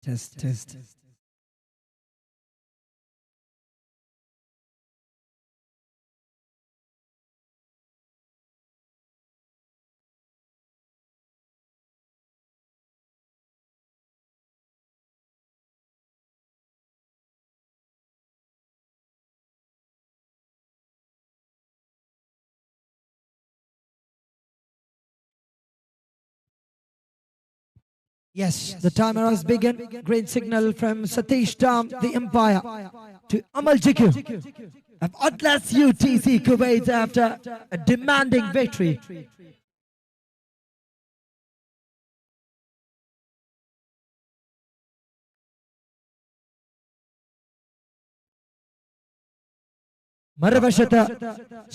Test. Yes, the timer has begun. Green signal from Satish Dham, the umpire, to Amal Jiku of Atlas UTC Kuwait after a demanding victory. മറുവശത്ത്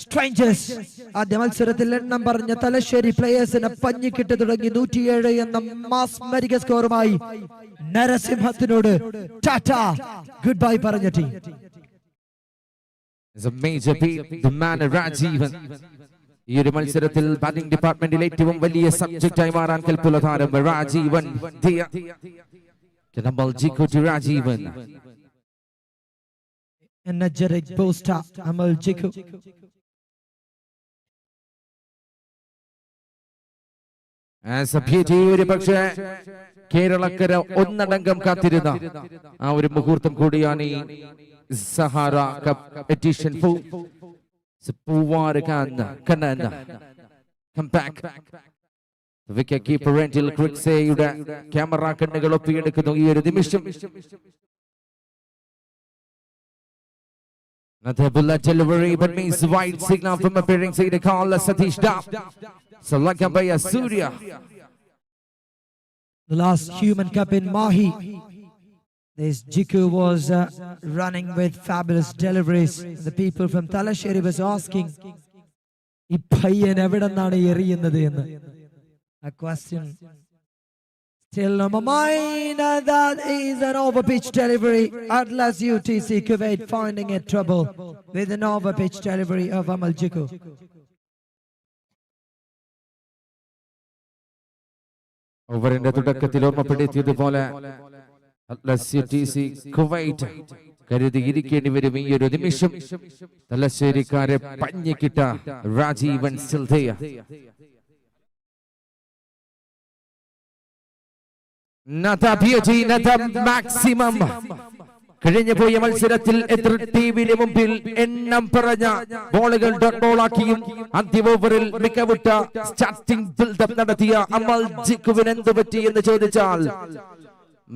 strangers ആദ്യ മത്സരത്തിൽ എണ്ണം പറഞ്ഞ തലശ്ശേരി പ്ലേയേഴ്സിന് പഞ്ഞിക്കിട്ട് തുടങ്ങി 107 എന്ന മാസ്മരിക സ്കോറുമായി നരസിംഹത്തിനോട് Tata good bye പറഞ്ഞ team. It's a major beat, the man Rajivan. ഈ ഒരു മത്സരത്തിൽ ബാറ്റിംഗ് ഡിപ്പാർട്ട്മെന്റിൽ ഏറ്റവും വലിയ സബ്ജക്റ്റായി മാറാൻ കൽപ്പുള്ള താരം Rajeevan. Rajeevan energetic booster Amal Jiku. As a beauty ഒരു പക്ഷേ കേരളക്കര ഒന്നടങ്കം കാത്തിരുന്ന ആ ഒരു മുഹൂർത്തം കൂടിയാണ് ഈ Sahara cup edition 4. Poovar Kannan come back. Wicket keeper റെൻറ്റിൽ ക്രിക്സയുടെ ക്യാമറ കണ്ണുകൾ ഒപ്പിയെടുക്കുന്നു ഈ ഒരു നിമിഷം. Another bullet delivery, but means wide signal from appearing side call Satish Dham. Selected by Surya. The last human cup in Mahi. This Jiku was running with fabulous deliveries. The people from Talasheri was asking, "I payyan evidannaanu eriyunnathu ennu." A question still on my mind, and that is an overpitch delivery. Atlas UTC Kuwait finding it trouble with an overpitch delivery of Amal Jiku. ഓവറിന്റെ തുടക്കത്തിൽ ഓർമ്മപ്പെടുത്തിയതുപോലെ Atlas UTC Kuwait കരുതിയിരിക്കേണ്ടി വരും ഈ ഒരു നിമിഷം. തലശ്ശേരിക്കാരെ പഞ്ഞിക്കിട്ട Rajeevan still there. Not a beauty, not a maximum. കഴിഞ്ഞു പോയ മത്സരത്തിൽ എത്ര ടീമിന് മുമ്പിൽ എണ്ണം പറഞ്ഞ ബോളുകൾ ഡോട്ട് ബോളാക്കിയും അന്തിമ ഓവറിൽ മികവുറ്റ സ്റ്റാർട്ടിംഗ് ബിൽഡപ്പ് നടത്തിയ അമൽ ജിക്കുവിന് എന്ത് പറ്റി എന്ന് ചോദിച്ചാൽ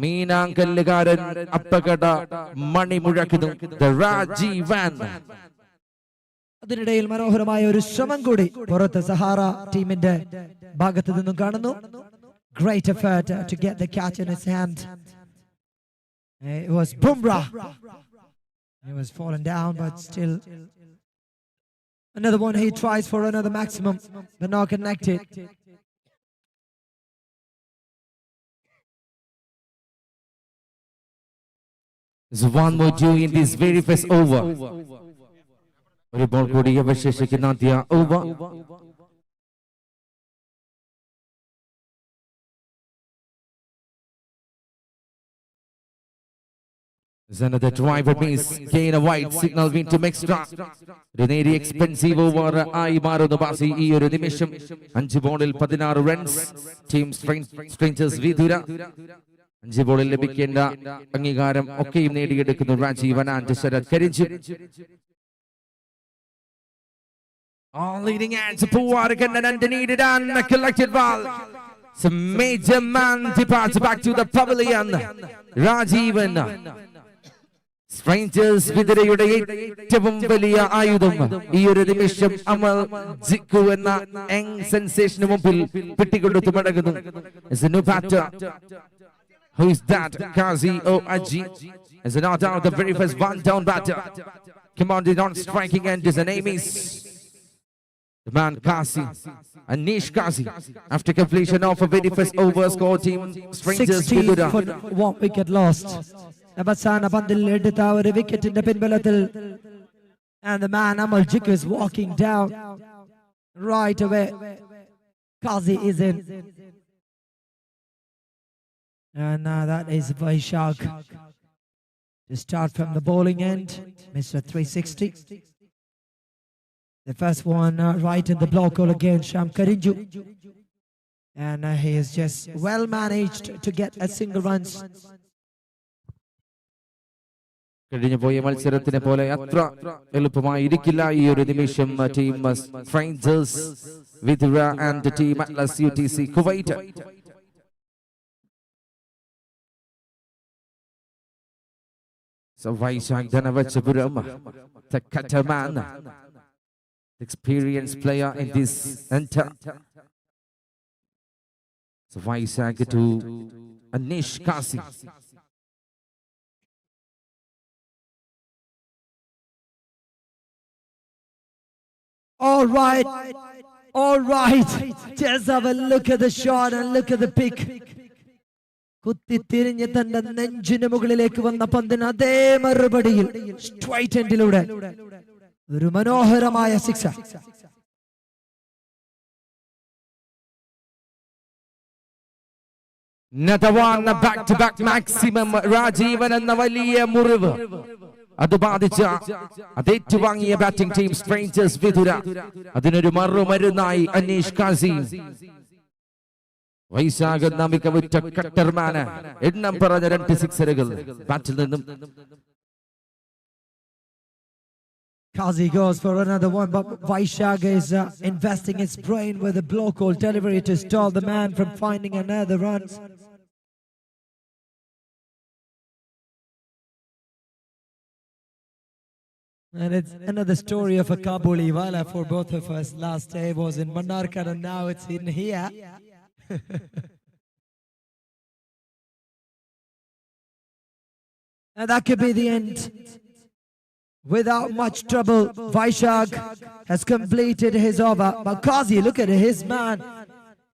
മീനാങ്കല്ലുകാരൻ അപ്പകട മണി മുഴക്കുന്നു. രാജീവൻ. അതിനിടയിൽ മനോഹരമായ ഒരു ശ്രമം കൂടി പുറത്ത് സഹാറ ടീമിന്റെ ഭാഗത്തു നിന്നും കാണുന്നു. Great effort to get the catch in his hand. It was Bumrah. He was fallen down, but still another one. He tries for another maximum, but not connected. There's one more due in this very first over. ഒരു ball കൂടി അവശേഷിക്കുന്ന ആദ്യ over. Another driver means gain a wide signal win to extra. Reneri expensive over ആയി മാറുന്നു ബാസി ഈ ഒരു നിമിഷം. 5 ബോളിൽ 16 റൺസ്. ടീം സ്ട്രേഞ്ചേഴ്സ് വിദുര 5 ബോളിൽ ലഭിക്കേണ്ട അംഗീകാരം ഒക്കെയും നേടിയെടുക്കുന്നു രാജീവൻ ആൻഡ് ശരത് കരിഞ്ചു. All leading hands Puwarakan and needed and collected ball. Some major man departs back to the pavilion. Rajivan. Strangers വിതരയുടെ ഏറ്റവും വലിയ ആയുധം ഈ ഒരു നിമിഷം അമൽ ജിക്കു എന്ന യങ് സെൻസേഷന് മുമ്പിൽ പിട്ടികൊടുത്തു മടങ്ങുന്നു. Who is that? Kazi Aji is not out the very first one down batter. Commanded on striking end. His name is the man Kazi, Anish Kazi. After completion of a very first over, score team Strangers 16 for 1 wicket lost. Abasana Bandil edutha oru wicket inde pinbalathil, and the man Amal Jiku is walking down right away. Kazi is in. And that is Vaishak. To start from the bowling end, Mr. 360. The first one right in the block all again, Sham Karinju. And he is just well managed to get a single runs. കഴിഞ്ഞു പോയ മത്സരത്തിനെ പോലെ അത്ര എളുപ്പമായിരിക്കില്ല ഈ ഒരു നിമിഷം team strangers Vithura and team Atlas UTC Kuwait. So Vaishak Dhanavachapuram, the Kataman, experienced player in this enter. So Vaishak to Anish Kasi. All right. Just have a look at the shot and look at the pick. കുത്തിത്തിരിഞ്ഞ് തന്റെ നെഞ്ചിന് മുകളിലേക്ക് വന്ന പന്തിന് അതേ മറുപടിയിൽ straight എൻഡിലൂടെ ഒരു മനോഹരമായ sixer. Natawana back-to-back maximum Rajivan എന്ന വലിയ മുറിവ് അത് ബാധിച്ച അതേറ്റുവാങ്ങിയ ബാറ്റിംഗ് ടീം സ്ട്രേഞ്ചേഴ്സ് വിതുര. അതിനൊരു മറുമരുന്നായി അനീഷ് കാസി. വൈശാഖ് എന്ന മികവുറ്റ കട്ടർമാന് എണ്ണം പറഞ്ഞ 2 സിക്സറുകൾ ബാറ്റിൽ നിന്നും. Kazi goes for another one, but Vaishak is investing his brain with a blow call delivery to stall the man from finding another run. And it's another story of a Kabuliwala for both of us. Last day was in Manarkar and now it's in here. And that could be the end. Without much trouble, Vaishak has completed his over. But Kazi, look at it, his man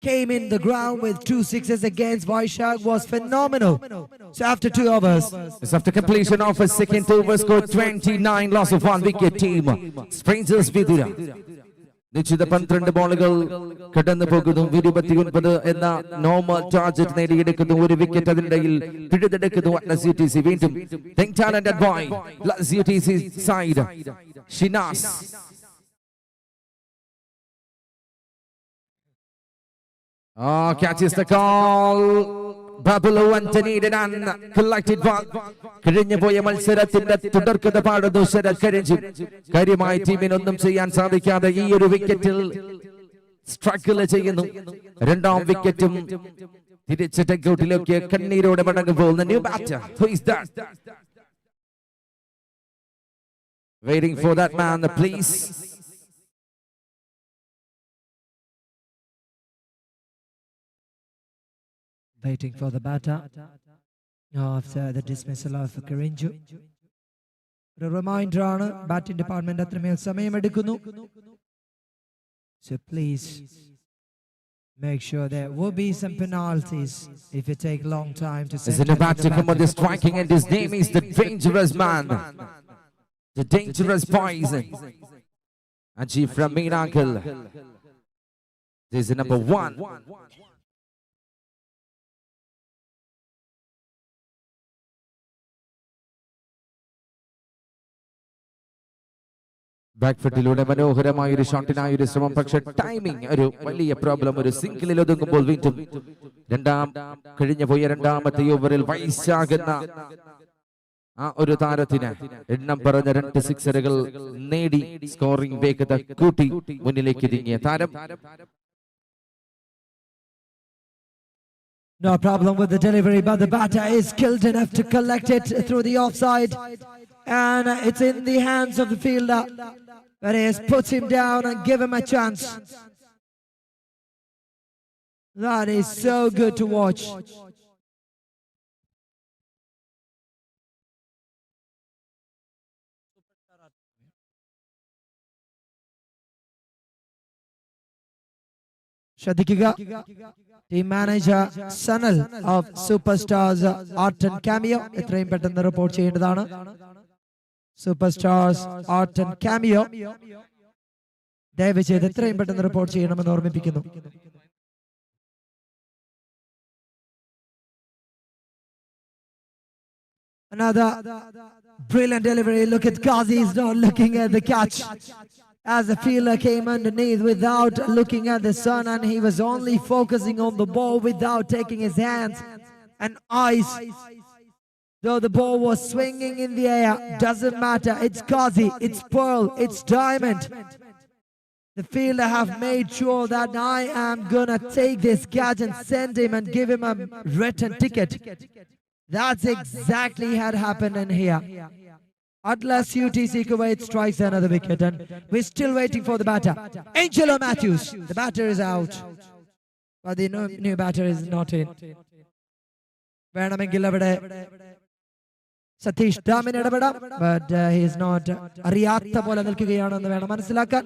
came in the ground with 2 sixes against Vaishak, was phenomenal. So after 2 overs. It's after completion of a second over, scored 29, loss of 1 wicket team. Strangers Vidura. നിശ്ചിത 12 ബോളുകൾ കടന്നു പോകുന്നു. 29 എന്ന normal target നേടിയെടുക്കുന്നു. 1 wicket അതിനിടയിൽ പിഴുതെടുക്കുന്നു Atlas UTC. വീണ്ടും young talented boy Atlas UTC side Shinas. Catches the call. Babalu Anthony and collected ball. കഴിഞ്ഞു പോയ മത്സരത്തിന്റെ തുടർക്കഥ പാടുന്നു ശരത് കരിഞ്ചു. കാര്യമായ ടീമിനൊന്നും ചെയ്യാൻ സാധിക്കാതെ ഈ ഒരു വിക്കറ്റിൽ സ്ട്രഗിൾ ചെയ്യുന്നു. 2ാം വിക്കറ്റും തിരിച്ച് ടേക്കൗട്ടിലേക്ക് കണ്ണീരോടെ മടങ്ങുമ്പോൾ new batter. Who is that? Waiting for that man, please. Waiting for the batter after the dismissal of Karinju. A reminder on batting department athramel samayam edukkunnu. So please make sure there will be some penalties if you take long time to send. Is it about to come on the striking, and his name is the dangerous man, the dangerous poison. Aji from Miracle. This is number 1. Back ഫുട്ടിലൂടെ മനോഹരമായ ഒരു ഷോട്ടിനായ ഒരു ശ്രമം. പക്ഷെ timing ഒരു വലിയ problem. ഒരു സിംഗിളിൽ ഒതുങ്ങുമ്പോൾ വീണ്ടും കഴിഞ്ഞു പോയ 2ാമത്തെ ഓവറിൽ വൈശാഖ് എന്ന ആ ഒരു താരത്തിന് എണ്ണം പറഞ്ഞ 2 സിക്സറുകൾ നേടി സ്കോറിംഗ് വേഗത കൂട്ടി മുന്നിലേക്ക് നീങ്ങിയ താരം. No problem with the delivery, but the batter is skilled enough to collect it through the offside, and it's in the hands of the fielder. But he has put him down and give him a chance. That is so good to watch. Shadikika, team manager Sanal of Superstars Art and Cameo. ഇത്രയും പെട്ടെന്ന് report ചെയ്യേണ്ടതാണ്. Superstars Art and Cameo. ദയവ് ചെയ്ത് എത്രയും പെട്ടെന്ന് report ചെയ്യണമെന്ന് ഓർമ്മിപ്പിക്കുന്നു. Another brilliant delivery. Look at Ghazi. He's not looking at the catch. As the fielder came underneath without looking at the sun, and he was only focusing on the ball without taking his hands and eyes. Though the ball was swinging in the air, doesn't matter. It's Ghazi, it's Pearl, it's Diamond. The fielder have made sure that I am gonna take this catch and send him and give him a return ticket. That's exactly had happened in here. Atlas UTC Kuwait strikes another wicket, and we're still waiting for the batter. Angelo Matthews. The batter is out, but the new batter is not in. വേണമെങ്കിൽ അവിടെ Satheesh ധാമിന് ഇടപെടാം, but he is not. അറിയാത്ത പോലെ നിൽക്കുകയാണെന്ന് വേണം മനസ്സിലാക്കാൻ.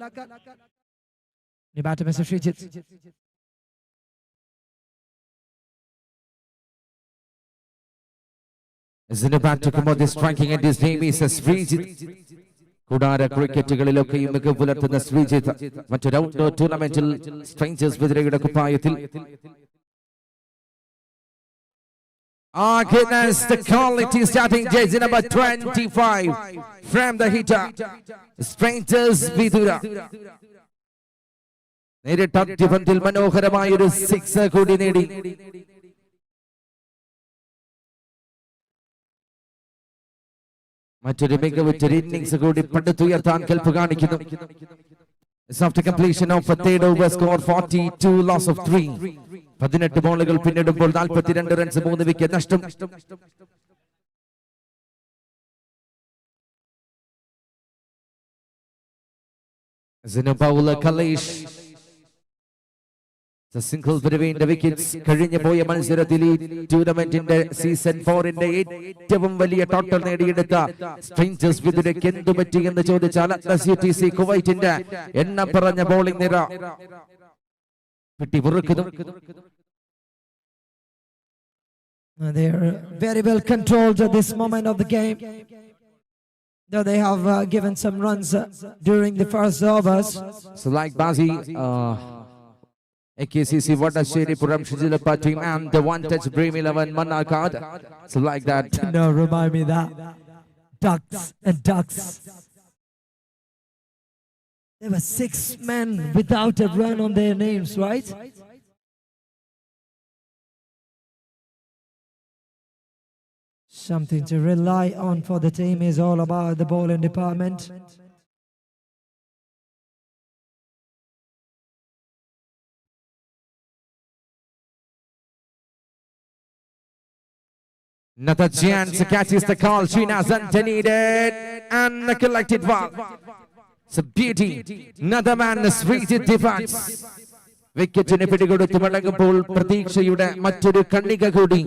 New batter Mr. Srijit. As in the batter come out, the striking and his name is Srijit. കൂടാര ക്രിക്കറ്റുകളിലൊക്കെയും മികവ് പുലർത്തുന്ന ശ്രീജിത്ത് മറ്റൊരു outdoor ടൂർണമെന്റിൽ strangers വിതരയുടെ കുപ്പായത്തിൽ. Ah, goodness, the quality starting jersey number 25 from the hitter, Strangers Vidura. നേരിട്ട പന്തിൽ മനോഹരമായ ഒരു six കൂടി നേടി. മറ്റൊരു മികവുറ്റ ഇന്നിംഗ്സ് കൂടി പടുത്തുയർത്താൻ കെൽപ്പ് കാണിക്കുന്നു. After completion of a third over, score 42, loss of 3. 18 ബോളുകൾ പിന്നിടുമ്പോൾ 42 റൺസ്, 3 വിക്കറ്റ് നഷ്ടം. Bowler Kalesh, the single between the wickets. കഴിഞ്ഞ പോയ മത്സരത്തിൽ ഈ ടൂർണമെന്റിന്റെ സീസൺ 4ന്റെ ഏറ്റവും വലിയ ടോട്ടൽ നേടിയെടുത്ത സ്ട്രേഞ്ചേഴ്സ് വിദുരയ്ക്ക് എന്തു പറ്റി എന്ന് ചോദിച്ചാൽ അറ്റ്ലസ് യുടിസി കുവൈറ്റിന്റെ എണ്ണം പറഞ്ഞ ബോളിംഗ് നിര വെട്ടിമുറുക്കുന്നു. They are very well controlled at this moment of the game. Though they have given some runs during the first overs. So like Bazi, AKCC Vadashiri Puram Shijilapa team and the one touch Dream 11 Manakad. So like that. No, remind me that. Ducks and ducks. There were 6 men without a run on their names, right? Something to rely on for the team is all about the bowling department. Another chance catches the call. Srinaz needed and the collected ball. It's a beauty. Another man is Srijit defense. വിക്കറ്റിന് പിടികൊടുത്ത് മടങ്ങുമ്പോൾ പ്രതീക്ഷയുടെ മറ്റൊരു കണ്ണിക കൂടി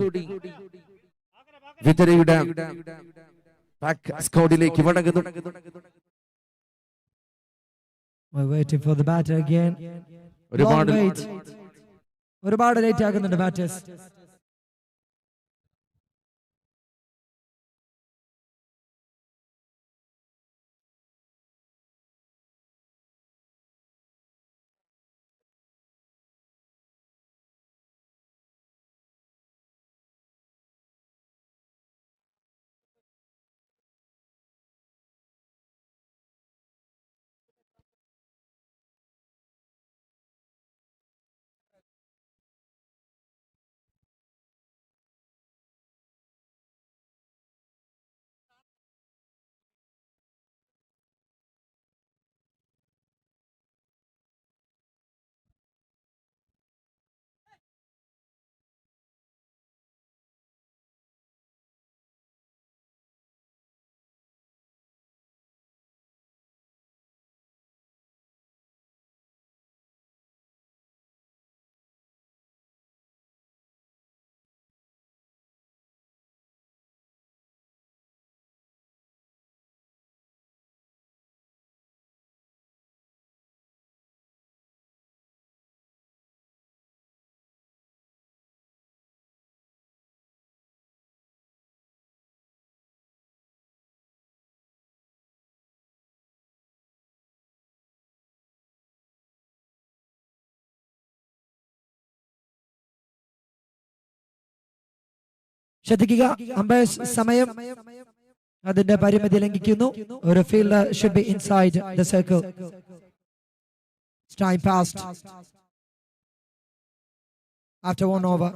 വിതരയുടെ back സ്കോഡിലേക്ക് മടങ്ങുന്നു. We're waiting for the batter again. ഒരുപാട് late ആകുന്നുണ്ട് batters. ശ്രദ്ധിക്കുക, അമ്പയർസ് സമയം അതിന്റെ പരിമിതി ലംഘിക്കുന്നു. ഒരു fielder should be inside the circle. Time passed after 1 over.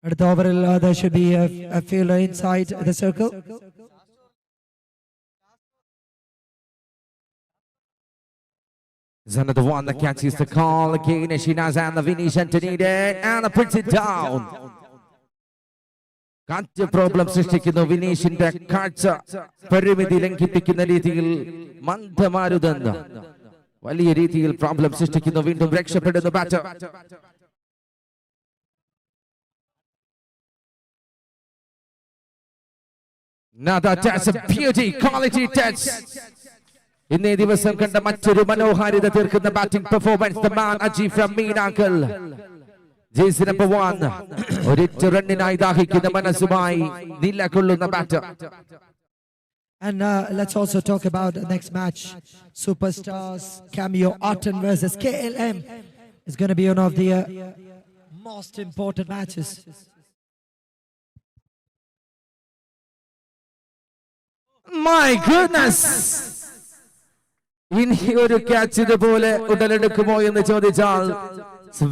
അടുത്ത ഓവറിൽ there should be a fielder inside the circle. Is another one that catches the call again, and Shinaz and the Vinish Antonide and puts it down. കാറ്റ് problem സൃഷ്ടിക്കുന്നു. വിനീഷിന്റെ കാഴ്ച പരിമിതി ലംഘിപ്പിക്കുന്ന രീതിയിൽ മന്ദമാരുതെന്ന് വലിയ രീതിയിൽ problem സൃഷ്ടിക്കുന്നു. വീണ്ടും രക്ഷപ്പെടുന്നു batter. Another touch, a beauty, quality touch. ഇന്നേ ദിവസം കണ്ട മറ്റൊരു മനോഹാരിത തീർക്കുന്ന batting performance. The man Aji from Meenakal. Jersey number 1. ഒരൊറ്റ റണ്ണിനായി ദാഹിക്കുന്ന മനസ്സുമായി നിലകൊള്ളുന്ന batter. And let's also talk about the next match. Superstars Cameo Otten versus KLM. It's going to be one of the most important matches. My goodness! ഇനി ഒരു catch ഇതുപോലെ ഉടലെടുക്കുമോ എന്ന് ചോദിച്ചാൽ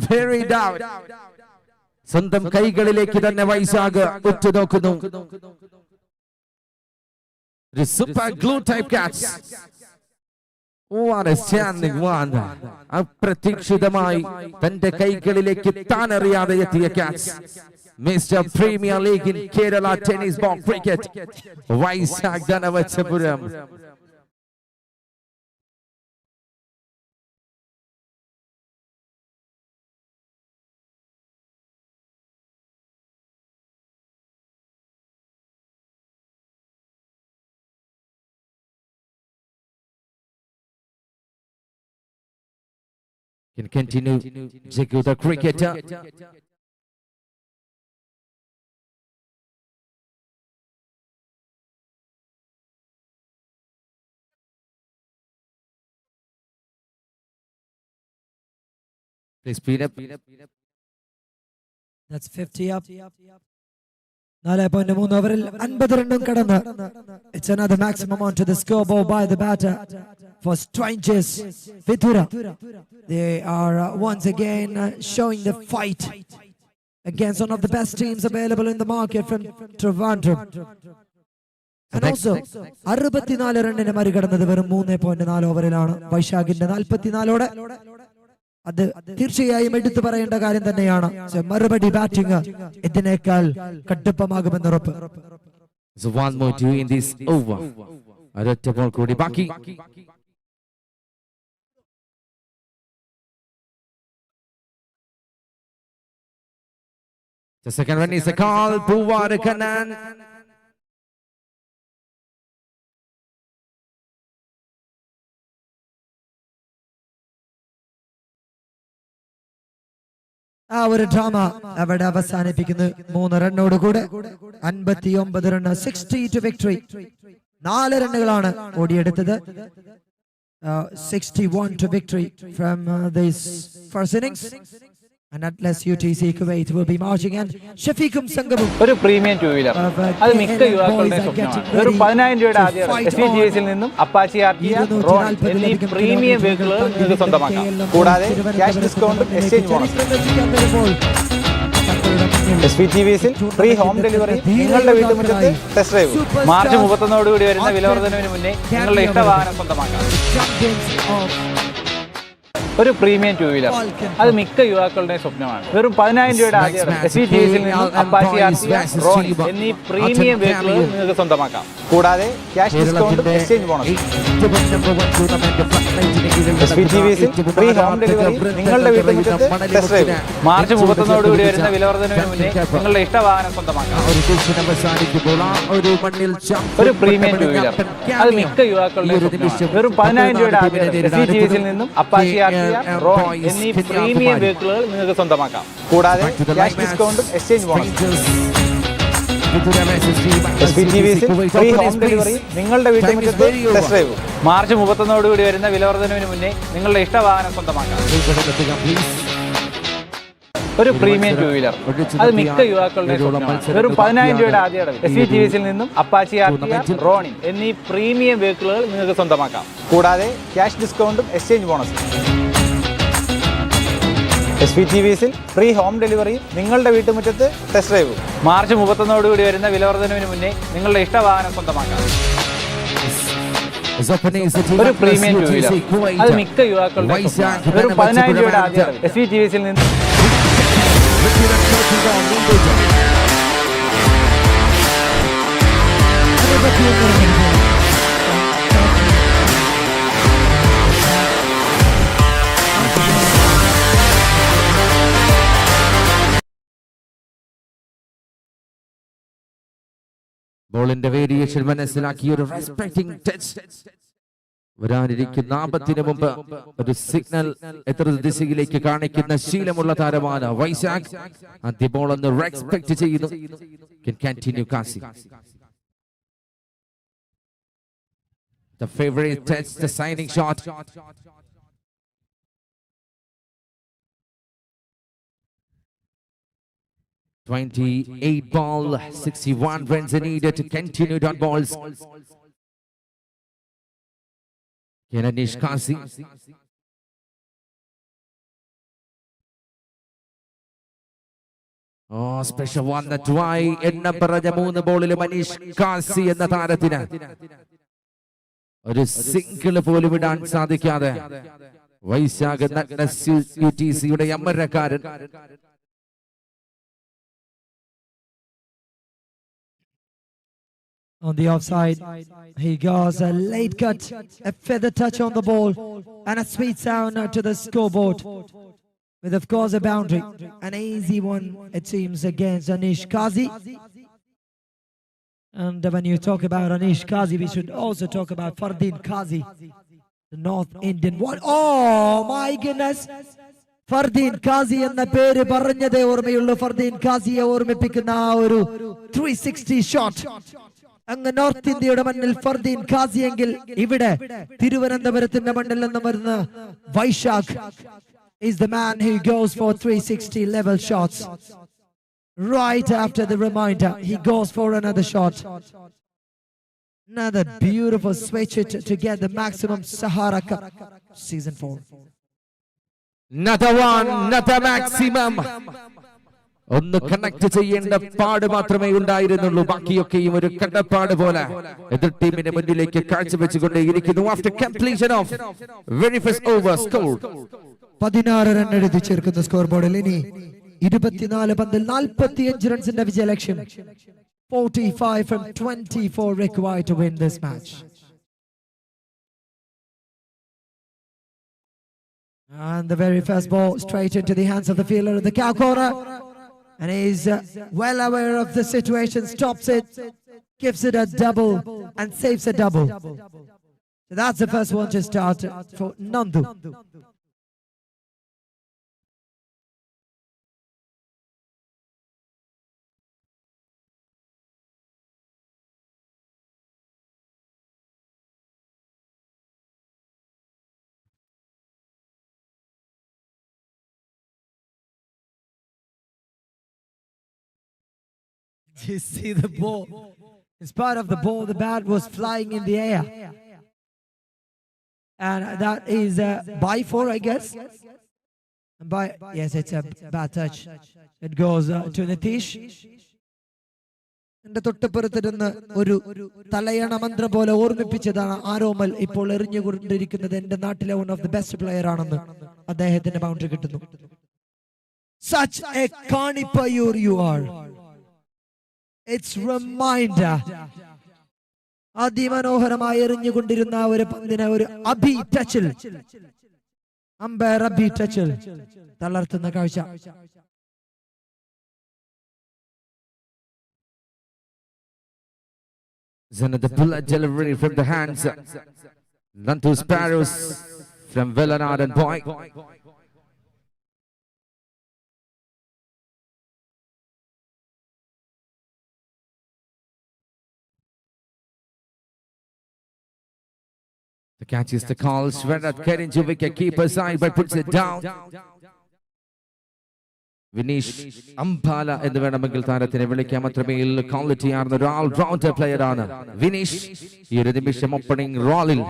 very doubt. സ്വന്തം കൈകളിലേക്ക് തന്നെ വൈശാഖ് ഉറ്റുനോക്കുന്നു. Super glue type catch. What a standing one. അപ്രതീക്ഷിതമായി തന്റെ കൈകളിലേക്ക് താൻ അറിയാതെ എത്തിയ catch. Mr. Premier League in Kerala Tennis Ball Cricket. Vaisak Dhanavachapuram. Can continue Jiku the cricketer. Please speed up. That's 50 up. 4.3 ഓവറിൽ 50 റണ്ണും കടന്ന്. It's another maximum onto the scoreboard by the batter for Strangers Vidura. They are once again showing the fight against one of the best teams available in the market from Trivandrum. And also 64 റണ്ണിന് മറികടന്നത് വെറും 3.4 ഓവറിലാണ്. വൈശാഖിന്റെ 44ഓടെ അത് തീർച്ചയായും എടുത്തു പറയേണ്ട കാര്യം തന്നെയാണ്. മറുപടി batting ഇതിനേക്കാൾ കടുപ്പമാകുമെന്ന് ഉറപ്പ്. So one more to in this over. ഒരൊറ്റ ബോൾ കൂടി ബാക്കി. The second one is a call. Puwar Kanan. ആ ഒരു ഡ്രാമ അവിടെ അവസാനിപ്പിക്കുന്നു. 3 റണ്ണോട് കൂടെ 59 run, 60 to victory. 4 റണ്ണുകളാണ് ഓടിയെടുത്തത്. 61 to victory from this first innings. And Atlas UTC Kuwait will be marching and Shafiqum Sangabum. ഒരു premium two wheeler അത് മിക്ക യുവാക്കളുടെ സ്വപ്നമാണ്. വെറും 10,000 രൂപയുടെ ആദ്യ SVGS-ൽ നിന്നും അപ്പാച്ചി RTR, റോൺ എന്നീ പ്രീമിയം വെഹിക്കിളുകൾ നിങ്ങൾക്ക് സ്വന്തമാക്കാം. കൂടാതെ ക്യാഷ് ഡിസ്കൗണ്ടും എക്സ്ചേഞ്ച് ബോണസും. SVGS-ൽ ഫ്രീ ഹോം ഡെലിവറി, നിങ്ങളുടെ വീട്ടുമുറ്റത്ത് ടെസ്റ്റ് ഡ്രൈവ്. മാർച്ച് 31 കൂടി വരുന്ന വിലവർദ്ധനവിന് മുന്നേ നിങ്ങളുടെ ഇഷ്ടവാഹനം സ്വന്തമാക്കാം. ഒരു പ്രീമിയം ടൂ വീലർ അത് മിക്ക യുവാക്കളുടെ സ്വപ്നമാണ്. വെറും 10,000 രൂപയുടെ ആദ്യ SVGS-ൽ നിന്നും അപ്പാച്ചി RTR, റോൺ എന്നീ പ്രീമിയം വെഹിക്കിളുകൾ നിങ്ങൾക്ക് സ്വന്തമാക്കാം. കൂടാതെ ക്യാഷ് ഡിസ്കൗണ്ടും എക്സ്ചേഞ്ച് ബോണസും. SVGS-ൽ ഫ്രീ ഹോം ഡെലിവറി, നിങ്ങളുടെ വീട്ടുമുറ്റത്ത് ടെസ്റ്റ് ഡ്രൈവ്. മാർച്ച് 31 കൂടി വരുന്ന വിലവർദ്ധനവിന് മുന്നേ നിങ്ങളുടെ ഇഷ്ടവാഹനം സ്വന്തമാക്കാം. ഒരു പ്രീമിയം ടൂ വീലർ അത് മിക്ക യുവാക്കളുടെ സ്വപ്നമാണ്. വെറും 10,000 രൂപയുടെ ആദ്യ SVGS-ൽ നിന്നും അപ്പാച്ചി RTR, റോൺ എന്നീ പ്രീമിയം വെഹിക്കിളുകൾ നിങ്ങൾക്ക് സ്വന്തമാക്കാം. കൂടാതെ ക്യാഷ് ഡിസ്കൗണ്ടും എക്സ്ചേഞ്ച് ബോണസും. SPTVസിൽ ഫ്രീ ഹോം ഡെലിവറി നിങ്ങളുടെ വീട്ടുമുറ്റത്ത് ടെസ്റ്റ് ഡ്രൈവ് മാർച്ച് 31 വരുന്ന വിലവർദ്ധനവിന് മുന്നേ നിങ്ങളുടെ ഇഷ്ടവാഹനം സ്വന്തമാക്കാം. ഒരു പ്രീമിയം ടൂ വീലർ, അത് മിക്ക യുവാക്കളുടെ വെറും 10,000 രൂപയുടെ ആദ്യ അടവ്. SPTVസിൽ നിന്നും അപ്പാച്ചി RTR, റോണിൻ എന്നീ പ്രീമിയം വെഹിക്കിളുകൾ നിങ്ങൾക്ക് സ്വന്തമാക്കാം. കൂടാതെ ക്യാഷ് ഡിസ്കൗണ്ടും എക്സ്ചേഞ്ച് ബോണസും. SPTVസിൽ ഫ്രീ ഹോം ഡെലിവറിയും നിങ്ങളുടെ വീട്ടുമുറ്റത്ത് ടെസ്റ്റ് ഡ്രൈവ് മാർച്ച് 31 വരുന്ന വിലവർദ്ധനവിന് മുന്നേ നിങ്ങളുടെ ഇഷ്ടവാഹനം സ്വന്തമാക്കാം. ഒരു പ്രീമിയം ടൂ വീലർ, അത് മിക്ക യുവാക്കളുടെ വെറും 10,000 രൂപയുടെ ആദ്യ അടവ്. SPTVസിൽ നിന്ന് ബോളിന്റെ വേരിയേഷൻ മനസ്സിലാക്കി ഒരു റെസ്പെക്ടിംഗ് ടച്ച് വരാനിരിക്കുന്ന ആപത്തിന് മുമ്പ് ഒരു സിഗ്നൽ എത്ര ദിശയിലേക്ക് കാണിക്കുന്ന ശീലമുള്ള താരമാണ് വൈശാഖ്. ആദ്യ ബോൾ ഒന്ന് റെസ്പെക്ട് ചെയ്യുന്നു. കണ്ടിന്യൂ കാസി. The favorite touch, the signing shot. .28 ball, 61 runs are needed to continue dot balls. Anish Kasi. Oh, special one that why എന്ന പറഞ്ഞ 3 ബോളിൽ മനീഷ് കാസി എന്ന താരത്തിന് ഒരു സിംഗിൾ പോലും ഇടാൻ സാധിക്കാതെ Vaishakh UTCയുടെ അമരക്കാരൻ. On the offside, he goes a late cut, a feather touch on the ball, and a sweet sound to the scoreboard. With, of course, a boundary. An easy one, it seems, against Anish Kazi. And when you talk about Anish Kazi, we should also talk about Fardeen Kazi, the North Indian one. Oh, my goodness! Fardeen Kazi എന്ന പേര് പറഞ്ഞതേ ഓർമ്മയുള്ളൂ. ഫർദീൻ കാസിയെ ഓർമ്മിപ്പിക്കുന്ന ആ ഒരു 360 shot. അങ്ങ് north ഇന്ത്യയുടെ മണ്ണിൽ ഫർദീൻ കാസി എങ്കിൽ ഇവിടെ തിരുവനന്തപുരത്തിന്റെ മണ്ണിൽ നിന്ന് വരുന്ന Vaishakh is the man who goes for 360 level shots. Right after the reminder, he goes for another shot. Another beautiful switch it to get the maximum Sahara Cup season 4. Another one, another maximum. ഒന്ന് connect ചെയ്യേണ്ട പാട് മാത്രമേ ഉണ്ടായിരുന്നുള്ളൂ. ബാക്കിയൊക്കെയും ഒരു കടപ്പാട് പോലെ എതിർ ടീമിന്റെ മുന്നിലേക്ക് കാഴ്ചവെച്ചുകൊണ്ടേയിരിക്കുന്നു. After completion of very first over score 16 run എഴുതി ചേർക്കുന്ന സ്കോർ ബോർഡിൽ ഇനി 24 പന്തിൽ 45 റൺസിന്റെ വിജയലക്ഷ്യം. 45 from 24 required to win this match. And the very first ball straight into the hands of the fielder in the cow corner. And he's well aware of the situation, stops it, gives it a double and saves a double. So that's the first one to start for Nandu. You see the ball. In spite of the ball, the bat was flying in the air. And that is by 4, I guess. And yes, it's a bad touch. It goes to Nitish. എന്റെ തൊട്ടപ്പുറത്തിരുന്ന് ഒരു തലയണ മന്ത്രം പോലെ ഓർമ്മിപ്പിച്ചതാണ് ആരോമൽ ഇപ്പോൾ എറിഞ്ഞുകൊണ്ടിരിക്കുന്നത്. എന്റെ നാട്ടിലെ one of the best player ആണെന്ന്. അദ്ദേഹത്തിന്റെ ബൗണ്ടറി കിട്ടുന്നു. Such a Kanipayur you are. It's reminder. അതിമനോഹരമായി എറിഞ്ഞുകൊണ്ടിരുന്ന ഒരു പന്തിനെ ഒരു അബി ടച്ചിൽ, അമ്പയർ അബി ടച്ചിൽ തളർത്തുന്ന കാഴ്ച. Another bullet delivery from the hands. Nandu Sparrows from Villanard and Boy. The catch is the call. Shredat Kerinju wicket keeper side but puts it down. Vinesh Ambala എന്ന് വേണമെങ്കിൽ താരത്തിനെ വിളിക്കാം. അത്രമേൽ quality ആർന്ന ഒരു ഓൾ റൗണ്ടർ പ്ലെയർ ആണ് വിനീഷ്. ഈ ഒരു നിമിഷം opening റോളിൽ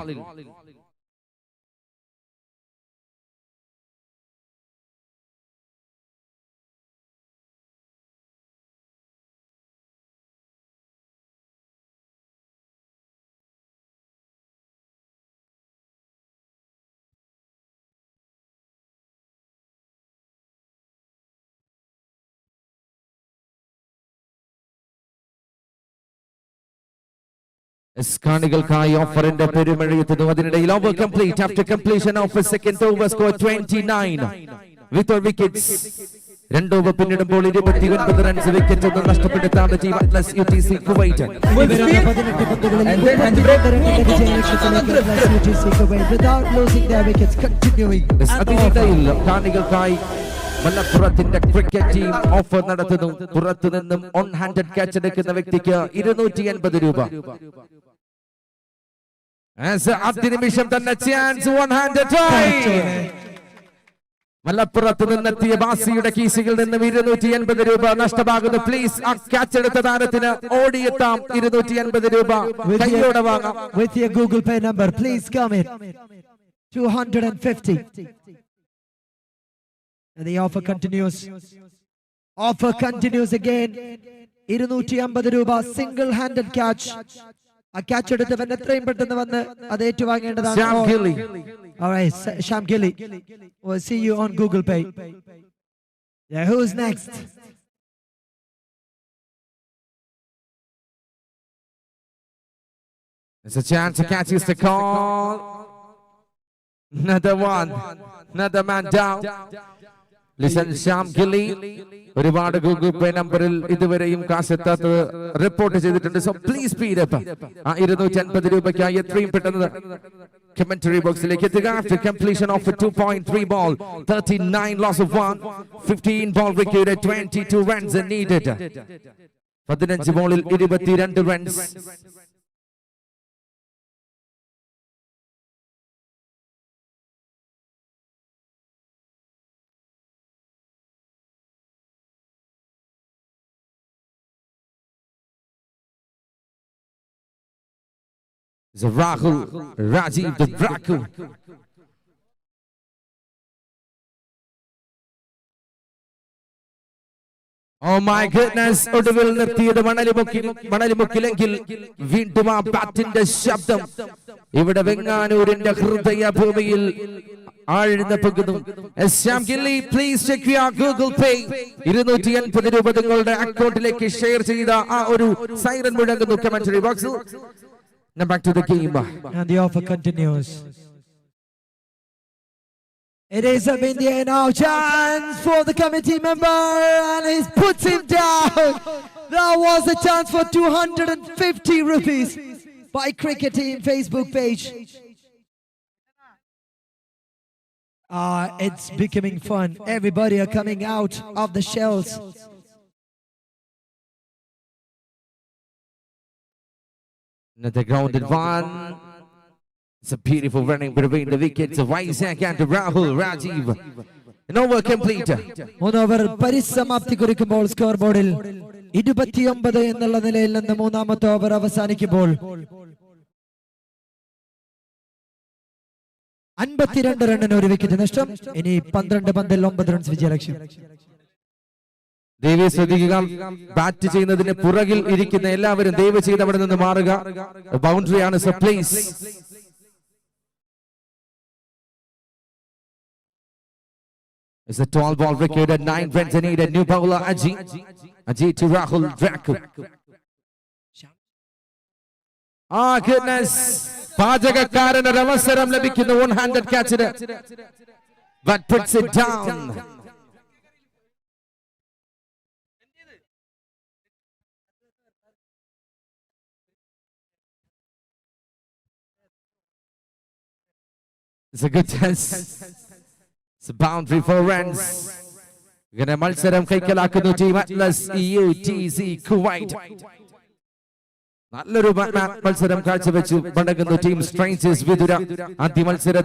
കാണികൾക്കായി ഓഫറിന്റെ പെരുമഴയെത്തുന്നു. അതിനിടയിൽ over complete after completion of second over score 29 with wickets. 2 over പിന്നിടുമ്പോൾ 29 റൺസ്. വിക്കറ്റ് ഒന്നും നഷ്ടപ്പെടുത്താതെ ടീം അറ്റ്ലസ് UTC കുവൈറ്റ്. അതിനിടയിൽ കാണികൾക്കായി മലപ്പുറത്തിന്റെ ക്രിക്കറ്റ് ടീം ഓഫർ നടത്തുന്നു. പുറത്തു നിന്നും ഓൺ ഹാൻഡഡ് ക്യാച്ച് എടുക്കുന്ന വ്യക്തിക്ക് 280 രൂപ. നിമിഷം തന്നെ ചാൻസ് വൺ ഹാൻഡഡ് ട്രൈ. മലപ്പുറത്ത് നിന്നെത്തിയ ബാസിയുടെ കീശയിൽ നിന്നും 280 രൂപ നഷ്ടമാകുന്നു. പ്ലീസ് ആ ക്യാച്ച് എടുത്ത താരത്തിന് ഓടിയെത്താം. 280 രൂപ കൈയോടെ വാങ്ങാം. With your Google Pay number, please come in. 250. And the offer continues. Offer continues again. 250 രൂപ single handed catch. ആ ക്യാച്ച് എടുത്തവൻ എത്രയും പെട്ടെന്ന് വന്ന് അത് ഏറ്റുവാങ്ങേണ്ടതാണ്. All right, Sham Gilly. We'll see you on Google Pay. Yeah, who's next? There's a chance to catch is the call. Another one. Another man down. Listen, Sham Gilly. ഒരുപാട് Google പേ നമ്പറിൽ ഇതുവരെയും കാശെത്താത്തത് report ചെയ്തിട്ടുണ്ട്. So please speed up. ആ 250 രൂപയ്ക്കായി എത്രയും പെട്ടെന്ന് commentary ബോക്സിലേക്ക് എത്തുക. After completion of 2.3 ball, 39 loss of 1, 15 ball wicket, 22 runs needed. 15 ബോളിൽ 22 runs. Rahul Rajiv the Braku. Oh my goodness. ഒടുവിൽ നിർത്തിയത് മണലിമുക്കിലെങ്കിൽ വീണ്ടും ആ ബാറ്റിന്റെ ശബ്ദം ഇവിടെ വെങ്ങാനൂരിന്റെ ഹൃദയ ഭൂമിയിൽ ആഴ്ന്ന പകുന്നു. ശ്യാം ഗില്ലി, please check your Google Pay. 280 രൂപ നിങ്ങളുടെ അക്കൗണ്ടിലേക്ക് ഷെയർ ചെയ്ത ആ ഒരു സൈറൻ മുഴങ്ങുന്നു കമന്ററി ബോക്സിൽ. Now back to the game. And the offer continues. It is a India now. Chance for the committee member, and he puts him down. That was a chance for 250 rupees by Cricket Team Facebook page. It's becoming fun. Everybody are coming out of the shells. Another grounded one. It's a beautiful running between the wickets of Isaac and Rahul Rajiv. An over complete. 3 over പരിസമാപ്തി കുറിക്കുമ്പോൾ score ബോർഡിൽ 29 എന്നുള്ള നിലയിൽ നിന്ന് 3ാമത്തെ over അവസാനിക്കുമ്പോൾ 52 റണ്ണിന് ഒരു wicket നഷ്ടം. ഇനി 12 പന്തിൽ 9 റൺസ് വിജയലക്ഷ്യം. ദയവ് ശ്രദ്ധിക്കുക, ബാറ്റ് ചെയ്യുന്നതിന് പുറകിൽ ഇരിക്കുന്ന എല്ലാവരും ദയവ് ചെയ്ത് അവിടെ നിന്ന് മാറുക. ബൗണ്ടറി ആണ്. So please. It's a tall ball wicket at 9 runs needed. New bowler Aji to Rahul Draku. Goodness. പാചകക്കാരന് ഒരു അവസരം ലഭിക്കുന്നു. 100 ക്യാച്ചിന്. But puts it down. It's a good chance. It's a boundary for runs. ഇങ്ങനെ മത്സരം കൈക്കലാക്കുന്നു team Atlas UTC Kuwait. നല്ലൊരു മത്സരം കാഴ്ചവെച്ചു മടങ്ങുന്നു team strangers Vithura. ആദ്യ മത്സരം